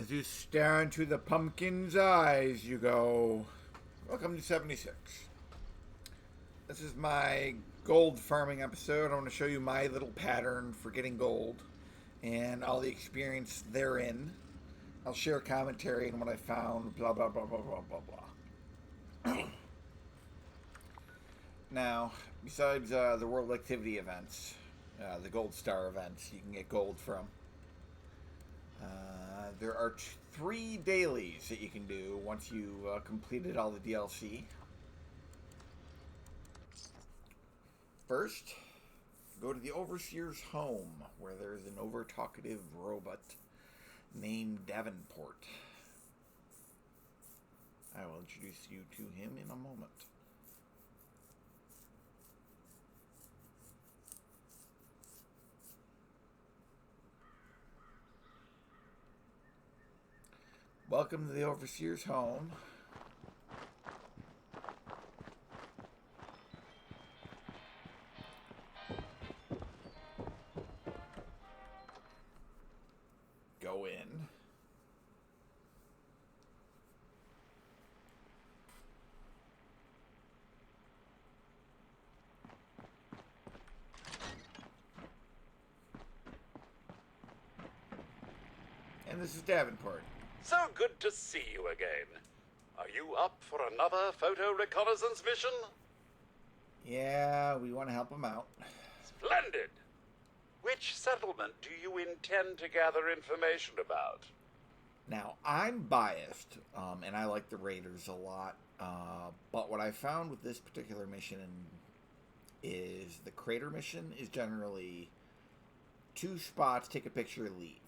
As you stare into the pumpkin's eyes, you go, "Welcome to 76. This is my gold farming episode. I want to show you my little pattern for getting gold and all the experience therein. I'll share commentary on what I found, blah, blah, blah, blah, blah, blah, blah." Now, besides the world activity events, the gold star events you can get gold from, there are three dailies that you can do once you completed all the DLC. First, go to the Overseer's home, where there's an over-talkative robot named Davenport. I will introduce you to him in a moment. Welcome to the Overseer's home. Go in. And this is Davenport. So good to see you again. Are you up for another photo reconnaissance mission? Yeah, we want to help him out. Splendid! Which settlement do you intend to gather information about? Now, I'm biased, and I like the Raiders a lot, but what I found with this particular mission is the Crater mission is generally 2 spots, take a picture, leave.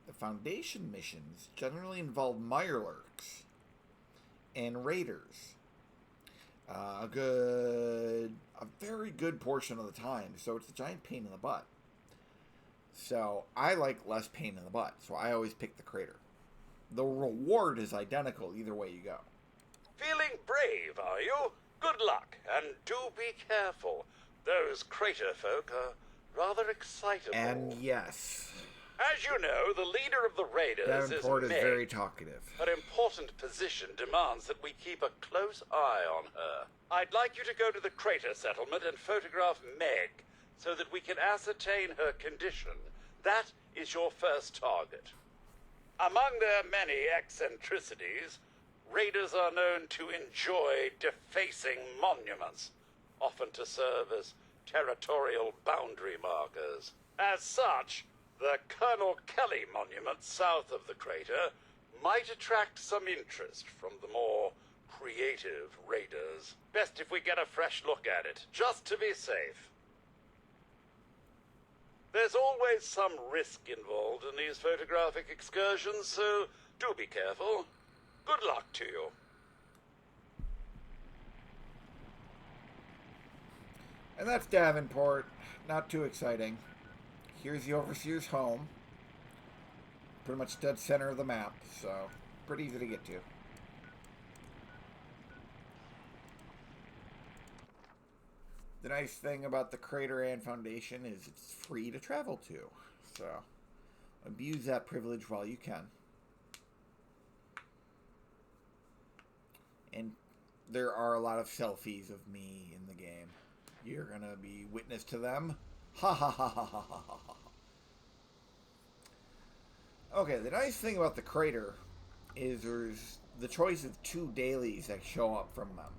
The Foundation missions generally involve Mirelurks and Raiders. A very good portion of the time, so it's a giant pain in the butt. So I like less pain in the butt, so I always pick the Crater. The reward is identical either way you go. Feeling brave, are you? Good luck, and do be careful. Those Crater folk are rather excitable. And yes, as you know, the leader of the Raiders Davenport is Meg. very talkative. Her important position demands that we keep a close eye on her. I'd like you to go to the Crater settlement and photograph Meg, so that we can ascertain her condition. That is your first target. Among their many eccentricities, Raiders are known to enjoy defacing monuments, often to serve as territorial boundary markers. As such, the Colonel Kelly monument south of the crater might attract some interest from the more creative Raiders. Best if we get a fresh look at it, just to be safe. There's always some risk involved in these photographic excursions, so do be careful. Good luck to you. And that's Davenport. Not too exciting. Here's the Overseer's home. Pretty much dead center of the map, so pretty easy to get to. The nice thing about the Crater and Foundation is it's free to travel to, so abuse that privilege while you can. And there are a lot of selfies of me in the game. You're gonna be witness to them. Ha ha ha ha ha ha ha. Okay, the nice thing about the Crater is there's the choice of 2 dailies that show up from them.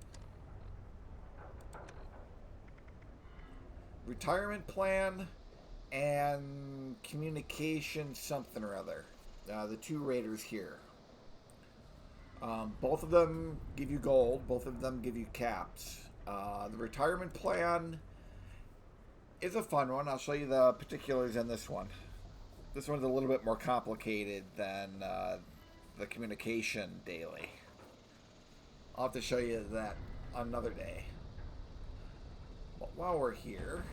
Retirement plan and communication something or other. The 2 Raiders here. Both of them give you gold. Both of them give you caps. The retirement plan is a fun one. I'll show you the particulars in this one. This one's a little bit more complicated than the communication daily. I'll have to show you that another day. But while we're here,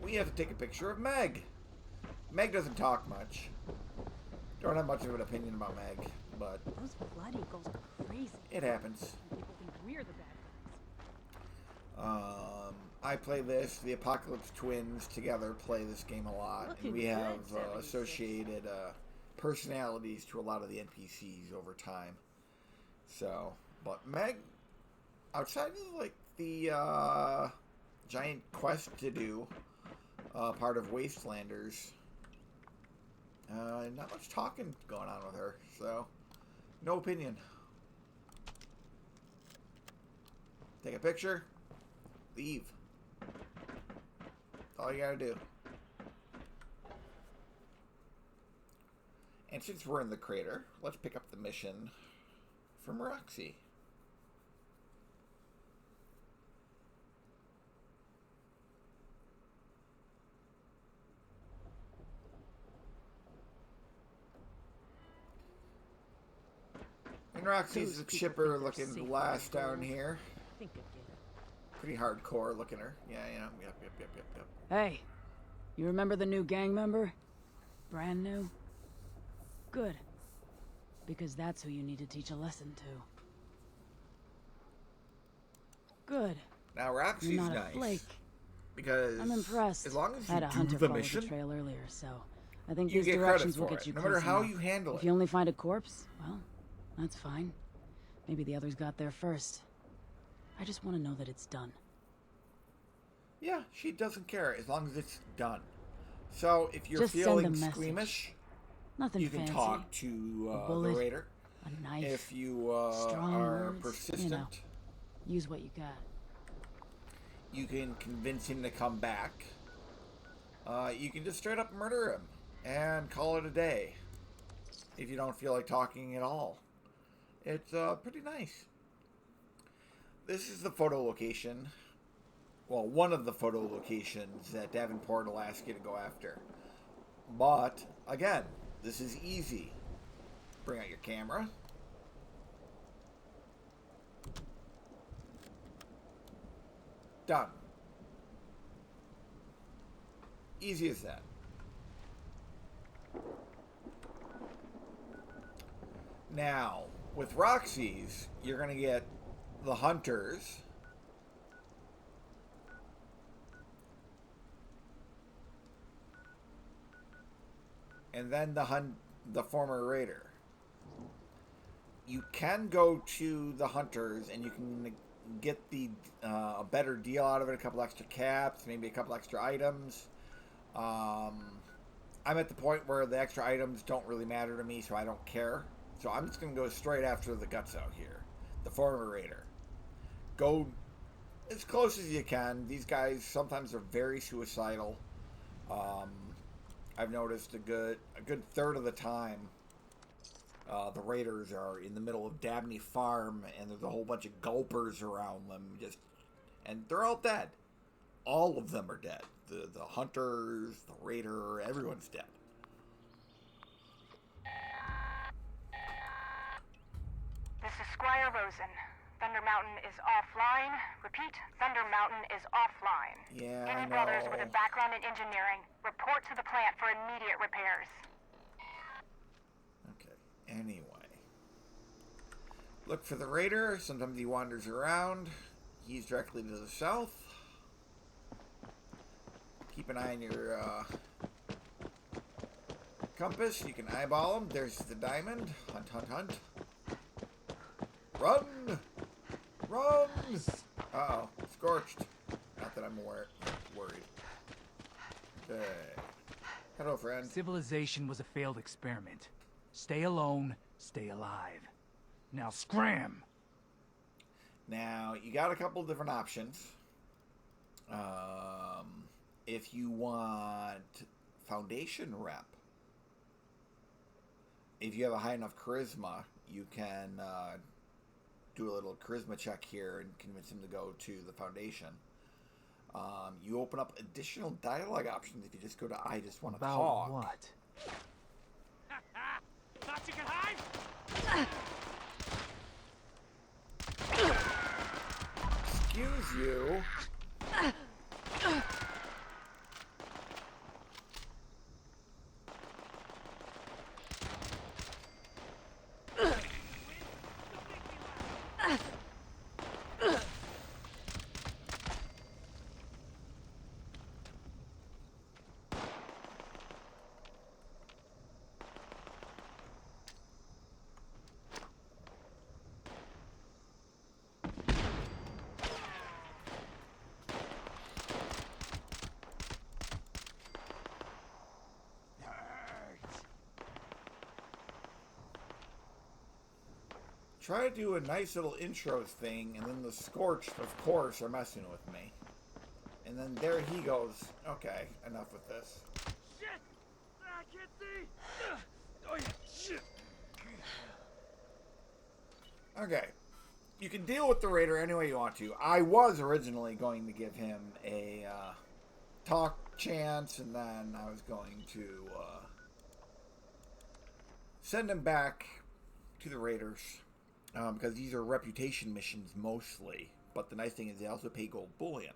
we have to take a picture of Meg. Meg doesn't talk much. Don't have much of an opinion about Meg, but those blood eagles are crazy. It happens. People think we're the bad guys. I play this. The Apocalypse Twins together play this game a lot. And we have associated personalities to a lot of the NPCs over time. So, but Meg, outside of like the giant quest to do, part of Wastelanders, not much talking going on with her. So, no opinion. Take a picture, leave. That's all you gotta do. And since we're in the crater, let's pick up the mission from Roxy. And Roxy's the chipper looking glass down here. Pretty hardcore looking her. Yeah. Yep. Hey, you remember the new gang member? Brand new? Good. Because that's who you need to teach a lesson to. Good. Now Roxy's You're not nice. A flake. Because I'm impressed. as long as I had a you hunter do the follow mission, the trail earlier, so I think you these get directions credit will for get it. you No close matter how enough. you handle If it. you only find a corpse, well, that's fine. Maybe the others got there first. I just want to know that it's done. Yeah, she doesn't care as long as it's done. So if you're Just send a feeling message. squeamish, Nothing you can fancy. talk to A bullet, the raider. a knife. If you strong are words, persistent, you know. Use what you got. you can convince him to come back. You can just straight up murder him and call it a day. If you don't feel like talking at all. It's pretty nice. This is the photo location. Well, one of the photo locations that Davenport will ask you to go after. But, again, this is easy. Bring out your camera. Done. Easy as that. Now, with Roxy's, you're going to get the hunters. And then the former raider. You can go to the hunters and you can get the a better deal out of it, a couple extra caps, maybe a couple extra items. I'm at the point where the extra items don't really matter to me, so I don't care. So I'm just going to go straight after the guts out here. The former raider. Go as close as you can. These guys sometimes are very suicidal. I've noticed a good third of the time, the raiders are in the middle of Dabney Farm, and there's a whole bunch of gulpers around them, and they're all dead. All of them are dead. The hunters, the raider, everyone's dead. This is Squire Rosen. Thunder Mountain is offline. Repeat, Thunder Mountain is offline. Yeah, Any I know. brothers with a background in engineering, report to the plant for immediate repairs. Okay, anyway. Look for the raider. Sometimes he wanders around. He's directly to the south. Keep an eye on your compass. You can eyeball him. There's the diamond. Hunt, hunt, hunt. Run! Run! Uh-oh. Scorched. Not that I'm worried. Okay. Hello, friend. Civilization was a failed experiment. Stay alone, stay alive. Now scram! Now, you got a couple different options. If you want Foundation rep, if you have a high enough charisma, you can do a little charisma check here and convince him to go to the Foundation. You open up additional dialogue options if you just go to I just want to About talk. what? Thought you could hide? Excuse you. try to do a nice little intro thing, and then the Scorched, of course, are messing with me. And then there he goes. Okay, enough with this. Shit! I can't see! Oh, yeah, shit! Okay. You can deal with the Raider any way you want to. I was originally going to give him a talk chance, and then I was going to send him back to the Raiders, because these are reputation missions mostly. But the nice thing is they also pay gold bullion.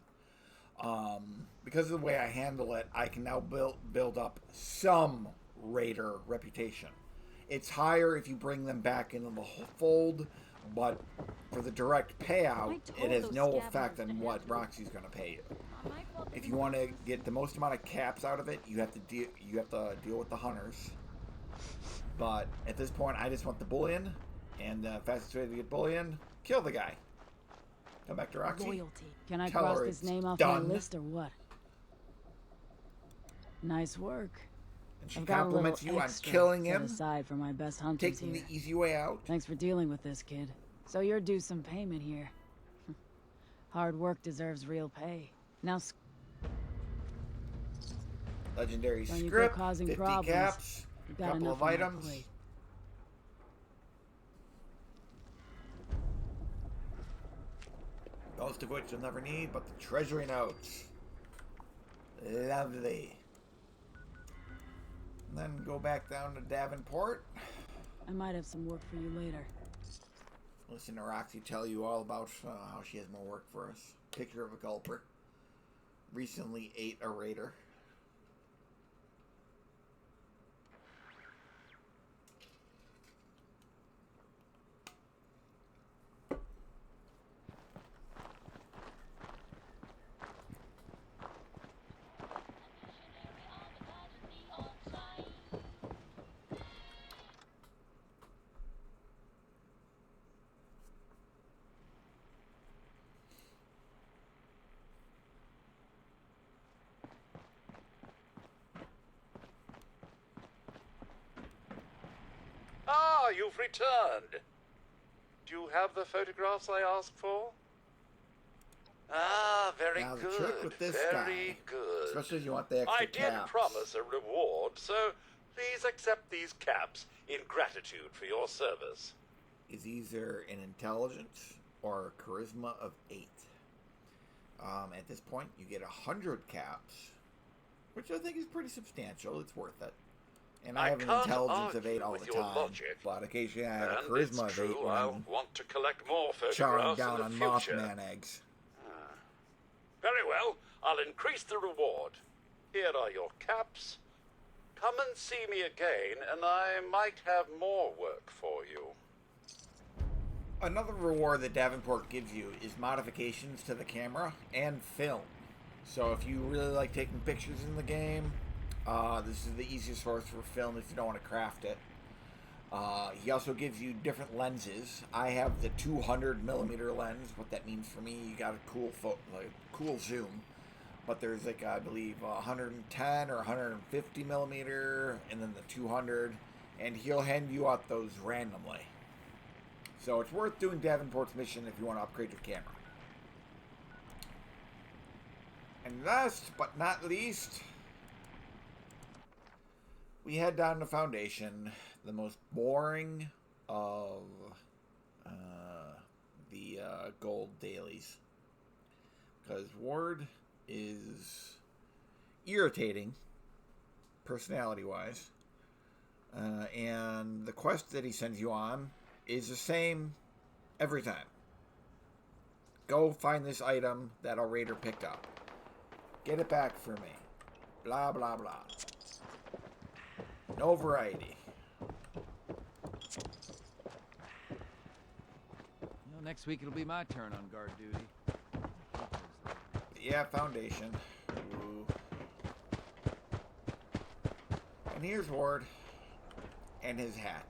Because of the way I handle it, I can now build up some Raider reputation. It's higher if you bring them back into the fold, but for the direct payout, it has no effect on what Roxy's going to pay you. If you want to get the most amount of caps out of it, you have to deal with the hunters. But at this point, I just want the bullion, and the fastest way to get bullion, kill the guy. Come back to Roxy. Loyalty. Can I Tell cross her this it's name off done. my list or what? Nice work. And she I've got a little compliments you on extra killing set him, aside for my best hunters taking here. the easy way out. Thanks for dealing with this, kid. So you're due some payment here. Hard work deserves real pay. Now, Legendary when you go script, causing 50 problems, caps, you've a got couple enough of on my items. plate. Most of which you'll never need, but the treasury notes. Lovely. And then go back down to Davenport. I might have some work for you later. Listen to Roxy tell you all about how she has more work for us. Picture of a gulper. Recently ate a Raider. Ah, you've returned. Do you have the photographs I asked for? Ah, very Now the good. trick with this very guy, good. especially if you want the extra I did caps. promise a reward, so please accept these caps in gratitude for your service. Is either an intelligence or a charisma of 8. At this point, you get 100 caps, which I think is pretty substantial. It's worth it. And I have an can't intelligence of 8 argue all with the your time, logic. but occasionally I have a And charisma it's of 8 true, when I'll I'm want to collect more chowing photographs down in on the future. Mothman eggs. Very well, I'll increase the reward. Here are your caps. Come and see me again, and I might have more work for you. Another reward that Davenport gives you is modifications to the camera and film. So if you really like taking pictures in the game, this is the easiest source for film if you don't want to craft it. He also gives you different lenses. I have the 200mm lens. What that means for me, you got a cool zoom. But there's like, I believe, 110 or 150mm, and then the 200, and he'll hand you out those randomly. So it's worth doing Davenport's mission if you want to upgrade your camera. And last but not least, we head down to Foundation, the most boring of the gold dailies. Because Ward is irritating, personality-wise. And the quest that he sends you on is the same every time. Go find this item that a raider picked up. Get it back for me. Blah, blah, blah. No variety. Well, next week it'll be my turn on guard duty. Yeah, Foundation. Ooh. And here's Ward. And his hat.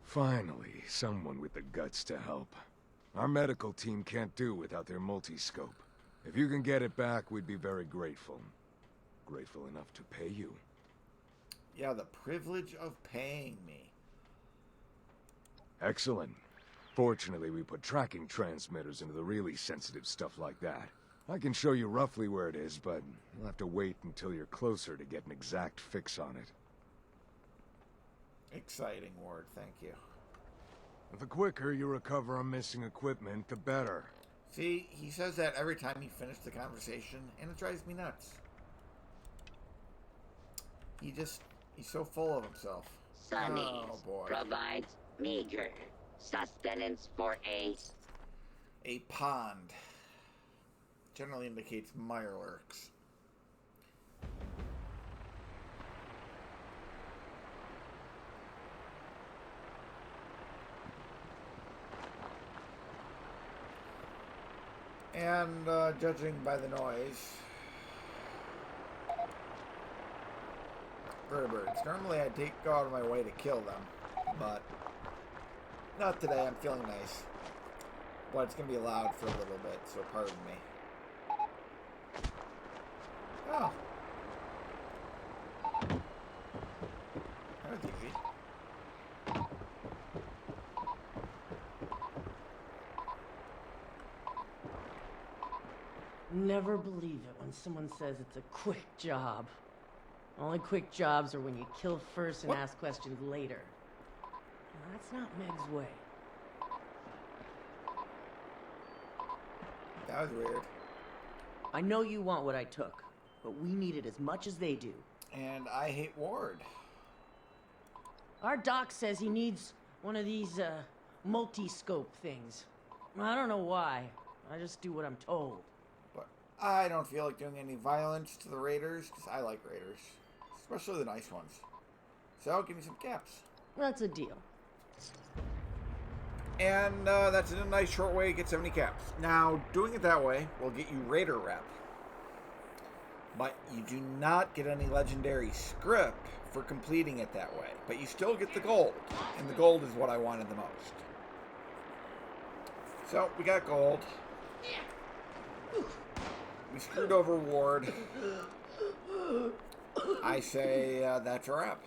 Finally, someone with the guts to help. Our medical team can't do without their multi-scope. If you can get it back, we'd be very grateful. Grateful enough to pay you. Yeah, the privilege of paying me. Excellent. Fortunately, we put tracking transmitters into the really sensitive stuff like that. I can show you roughly where it is, but you'll have to wait until you're closer to get an exact fix on it. Exciting, Ward. Thank you. The quicker you recover on missing equipment, the better. See, he says that every time he finishes the conversation, and it drives me nuts. He's so full of himself. Sunny's Oh, boy. provides meager sustenance for A pond. Generally indicates Mirelurks. And judging by the noise, vertebrates. Normally I'd go out of my way to kill them, but not today. I'm feeling nice. But it's going to be loud for a little bit, so pardon me. Oh. That was easy. Never believe it when someone says it's a quick job. Only quick jobs are when you kill first and ask questions later. Now, that's not Meg's way. That was weird. I know you want what I took, but we need it as much as they do. And I hate Ward. Our doc says he needs one of these, multi-scope things. I don't know why. I just do what I'm told. But I don't feel like doing any violence to the raiders, because I like raiders. Especially the nice ones. So, give me some caps. That's a deal. And that's a nice short way to get 70 caps. Now, doing it that way will get you Raider rep. But you do not get any legendary script for completing it that way. But you still get the gold. And the gold is what I wanted the most. So, we got gold. We screwed over Ward. I say that's a wrap.